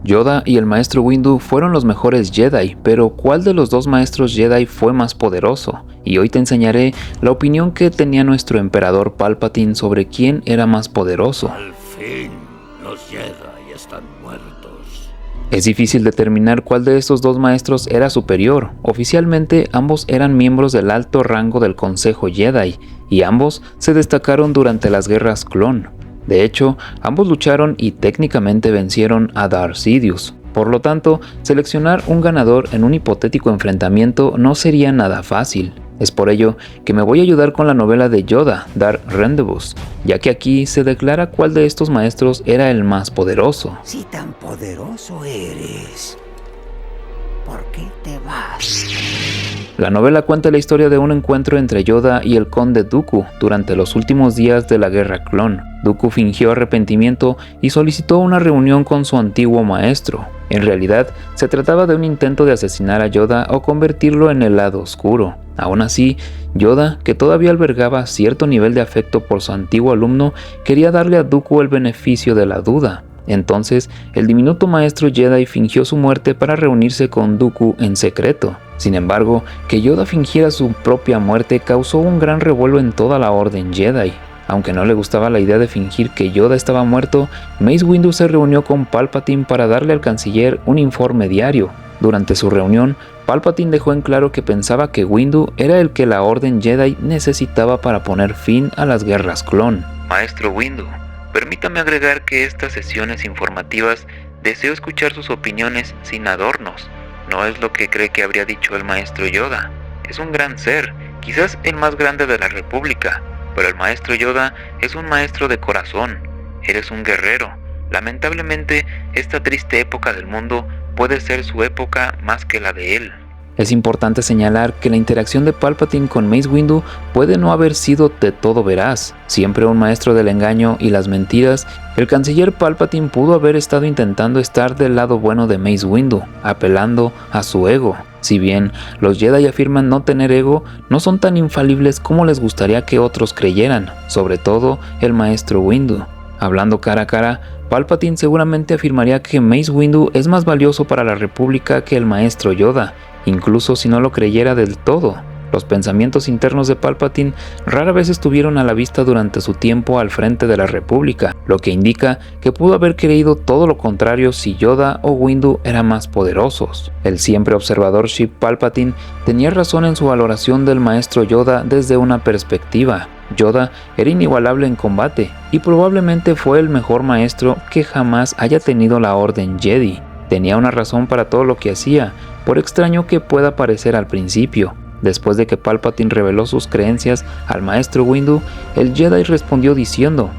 Yoda y el maestro Windu fueron los mejores Jedi, pero ¿cuál de los dos maestros Jedi fue más poderoso? Y hoy te enseñaré la opinión que tenía nuestro emperador Palpatine sobre quién era más poderoso. Al fin, los Jedi están muertos. Es difícil determinar cuál de estos dos maestros era superior. Oficialmente, ambos eran miembros del alto rango del Consejo Jedi, y ambos se destacaron durante las guerras clon. De hecho, ambos lucharon y técnicamente vencieron a Darth Sidious. Por lo tanto, seleccionar un ganador en un hipotético enfrentamiento no sería nada fácil. Es por ello que me voy a ayudar con la novela de Yoda, Dark Rendezvous, ya que aquí se declara cuál de estos maestros era el más poderoso. Si tan poderoso eres, ¿por qué te vas? La novela cuenta la historia de un encuentro entre Yoda y el conde Dooku durante los últimos días de la guerra clon. Dooku fingió arrepentimiento y solicitó una reunión con su antiguo maestro. En realidad, se trataba de un intento de asesinar a Yoda o convertirlo en el lado oscuro. Aún así, Yoda, que todavía albergaba cierto nivel de afecto por su antiguo alumno, quería darle a Dooku el beneficio de la duda. Entonces, el diminuto maestro Jedi fingió su muerte para reunirse con Dooku en secreto. Sin embargo, que Yoda fingiera su propia muerte causó un gran revuelo en toda la Orden Jedi. Aunque no le gustaba la idea de fingir que Yoda estaba muerto, Mace Windu se reunió con Palpatine para darle al canciller un informe diario. Durante su reunión, Palpatine dejó en claro que pensaba que Windu era el que la Orden Jedi necesitaba para poner fin a las guerras clon. Maestro Windu, permítame agregar que estas sesiones informativas deseo escuchar sus opiniones sin adornos. No es lo que cree que habría dicho el maestro Yoda. Es un gran ser, quizás el más grande de la República, pero el maestro Yoda es un maestro de corazón. Eres un guerrero. Lamentablemente, esta triste época del mundo puede ser su época más que la de él. Es importante señalar que la interacción de Palpatine con Mace Windu puede no haber sido de todo veraz. Siempre un maestro del engaño y las mentiras, el canciller Palpatine pudo haber estado intentando estar del lado bueno de Mace Windu, apelando a su ego. Si bien los Jedi afirman no tener ego, no son tan infalibles como les gustaría que otros creyeran, sobre todo el maestro Windu. Hablando cara a cara, Palpatine seguramente afirmaría que Mace Windu es más valioso para la República que el maestro Yoda, incluso si no lo creyera del todo. Los pensamientos internos de Palpatine rara vez estuvieron a la vista durante su tiempo al frente de la República, lo que indica que pudo haber creído todo lo contrario si Yoda o Windu eran más poderosos. El siempre observador Sheev Palpatine tenía razón en su valoración del maestro Yoda desde una perspectiva. Yoda era inigualable en combate y probablemente fue el mejor maestro que jamás haya tenido la Orden Jedi. Tenía una razón para todo lo que hacía, por extraño que pueda parecer al principio. Después de que Palpatine reveló sus creencias al maestro Windu, el Jedi respondió diciendo: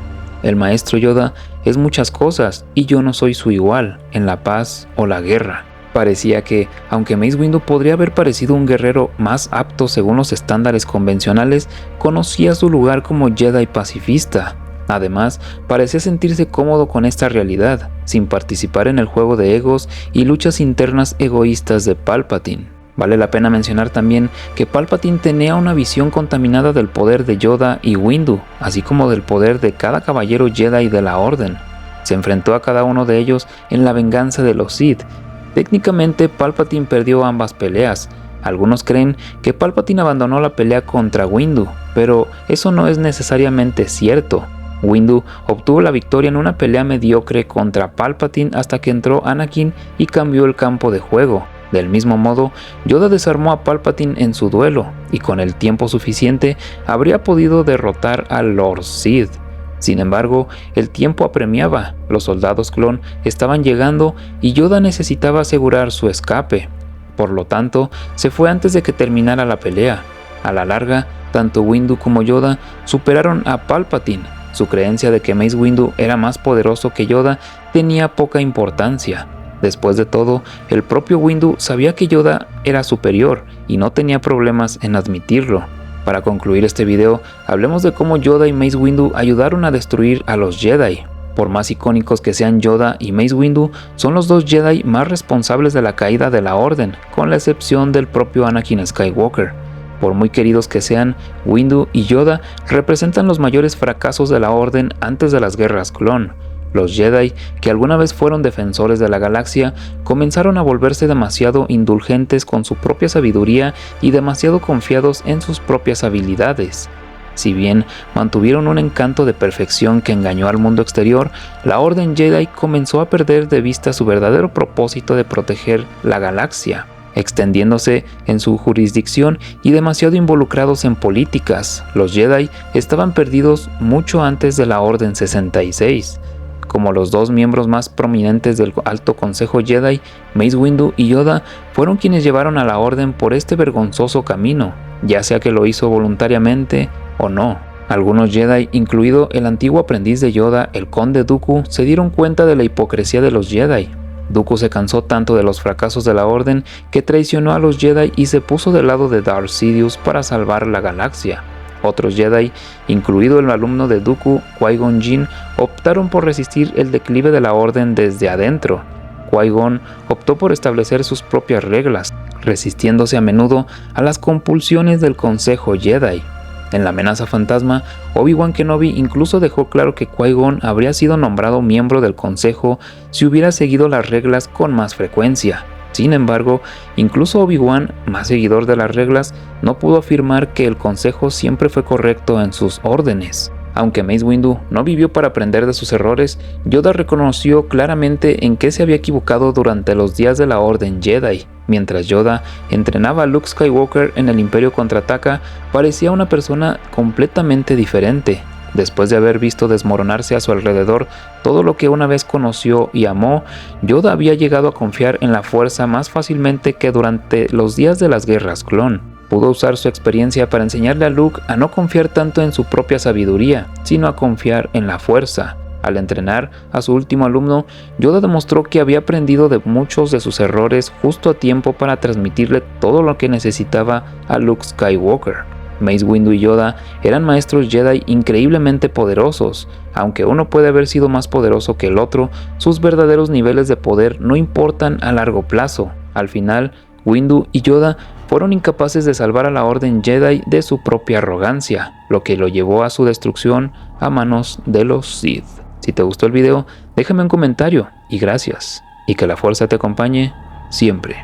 "El maestro Yoda es muchas cosas y yo no soy su igual en la paz o la guerra". Parecía que, aunque Mace Windu podría haber parecido un guerrero más apto según los estándares convencionales, conocía su lugar como Jedi pacifista. Además, parecía sentirse cómodo con esta realidad, sin participar en el juego de egos y luchas internas egoístas de Palpatine. Vale la pena mencionar también que Palpatine tenía una visión contaminada del poder de Yoda y Windu, así como del poder de cada caballero Jedi de la Orden. Se enfrentó a cada uno de ellos en la venganza de los Sith. Técnicamente, Palpatine perdió ambas peleas. Algunos creen que Palpatine abandonó la pelea contra Windu, pero eso no es necesariamente cierto. Windu obtuvo la victoria en una pelea mediocre contra Palpatine hasta que entró Anakin y cambió el campo de juego. Del mismo modo, Yoda desarmó a Palpatine en su duelo, y con el tiempo suficiente habría podido derrotar a Lord Sith. Sin embargo, el tiempo apremiaba, los soldados clon estaban llegando y Yoda necesitaba asegurar su escape. Por lo tanto, se fue antes de que terminara la pelea. A la larga, tanto Windu como Yoda superaron a Palpatine. Su creencia de que Mace Windu era más poderoso que Yoda tenía poca importancia. Después de todo, el propio Windu sabía que Yoda era superior y no tenía problemas en admitirlo. Para concluir este video, hablemos de cómo Yoda y Mace Windu ayudaron a destruir a los Jedi. Por más icónicos que sean Yoda y Mace Windu, son los dos Jedi más responsables de la caída de la Orden, con la excepción del propio Anakin Skywalker. Por muy queridos que sean, Windu y Yoda representan los mayores fracasos de la Orden antes de las guerras clon. Los Jedi, que alguna vez fueron defensores de la galaxia, comenzaron a volverse demasiado indulgentes con su propia sabiduría y demasiado confiados en sus propias habilidades. Si bien mantuvieron un encanto de perfección que engañó al mundo exterior, la Orden Jedi comenzó a perder de vista su verdadero propósito de proteger la galaxia, extendiéndose en su jurisdicción y demasiado involucrados en políticas. Los Jedi estaban perdidos mucho antes de la Orden 66. Como los dos miembros más prominentes del Alto Consejo Jedi, Mace Windu y Yoda fueron quienes llevaron a la Orden por este vergonzoso camino, ya sea que lo hizo voluntariamente o no. Algunos Jedi, incluido el antiguo aprendiz de Yoda, el Conde Dooku, se dieron cuenta de la hipocresía de los Jedi. Dooku se cansó tanto de los fracasos de la Orden que traicionó a los Jedi y se puso del lado de Darth Sidious para salvar la galaxia. Otros Jedi, incluido el alumno de Dooku, Qui-Gon Jinn, optaron por resistir el declive de la Orden desde adentro. Qui-Gon optó por establecer sus propias reglas, resistiéndose a menudo a las compulsiones del Consejo Jedi. En la amenaza fantasma, Obi-Wan Kenobi incluso dejó claro que Qui-Gon habría sido nombrado miembro del Consejo si hubiera seguido las reglas con más frecuencia. Sin embargo, incluso Obi-Wan, más seguidor de las reglas, no pudo afirmar que el Consejo siempre fue correcto en sus órdenes. Aunque Mace Windu no vivió para aprender de sus errores, Yoda reconoció claramente en qué se había equivocado durante los días de la Orden Jedi. Mientras Yoda entrenaba a Luke Skywalker en el Imperio Contraataca, parecía una persona completamente diferente. Después de haber visto desmoronarse a su alrededor todo lo que una vez conoció y amó, Yoda había llegado a confiar en la fuerza más fácilmente que durante los días de las guerras clon. Pudo usar su experiencia para enseñarle a Luke a no confiar tanto en su propia sabiduría, sino a confiar en la fuerza. Al entrenar a su último alumno, Yoda demostró que había aprendido de muchos de sus errores justo a tiempo para transmitirle todo lo que necesitaba a Luke Skywalker. Mace Windu y Yoda eran maestros Jedi increíblemente poderosos. Aunque uno puede haber sido más poderoso que el otro, sus verdaderos niveles de poder no importan a largo plazo. Al final, Windu y Yoda fueron incapaces de salvar a la Orden Jedi de su propia arrogancia, lo que lo llevó a su destrucción a manos de los Sith. Si te gustó el video, déjame un comentario y gracias. Y que la fuerza te acompañe siempre.